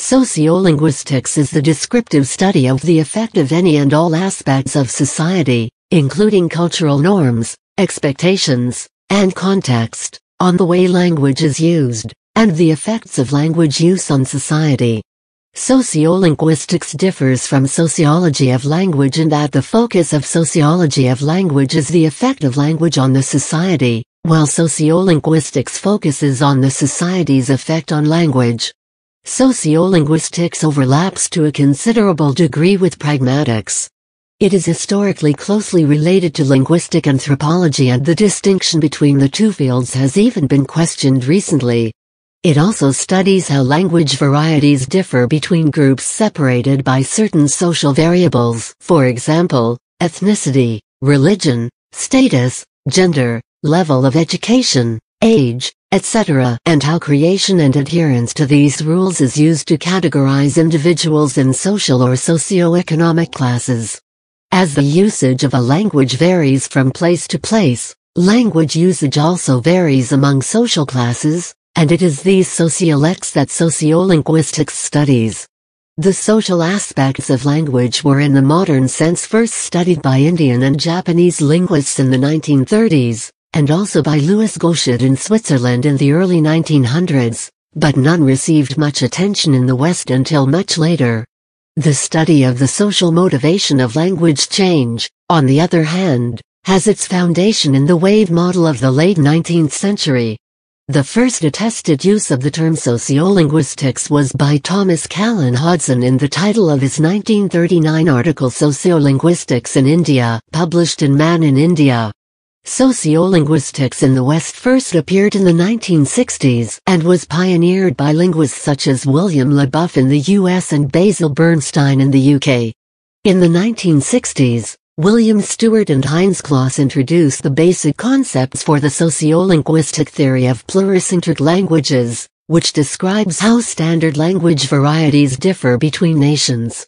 Sociolinguistics is the descriptive study of the effect of any and all aspects of society, including cultural norms, expectations, and context, on the way language is used, and the effects of language use on society. Sociolinguistics differs from sociology of language in that the focus of sociology of language is the effect of language on the society, while sociolinguistics focuses on the society's effect on language. Sociolinguistics overlaps to a considerable degree with pragmatics. It is historically closely related to linguistic anthropology, and the distinction between the two fields has even been questioned recently. It also studies how language varieties differ between groups separated by certain social variables, for example, ethnicity, religion, status, gender, level of education, age, etc., and how creation and adherence to these rules is used to categorize individuals in social or socio-economic classes. As the usage of a language varies from place to place, language usage also varies among social classes, and it is these sociolects that sociolinguistics studies. The social aspects of language were in the modern sense first studied by Indian and Japanese linguists in the 1930s, and also by Louis Gauchet in Switzerland in the early 1900s, but none received much attention in the West until much later. The study of the social motivation of language change, on the other hand, has its foundation in the wave model of the late 19th century. The first attested use of the term sociolinguistics was by Thomas Callan Hodgson in the title of his 1939 article Sociolinguistics in India, published in Man in India. Sociolinguistics in the West first appeared in the 1960s and was pioneered by linguists such as William LaBeouf in the US and Basil Bernstein in the UK. In the 1960s, William Stewart and Heinz Kloss introduced the basic concepts for the sociolinguistic theory of pluricentric languages, which describes how standard language varieties differ between nations.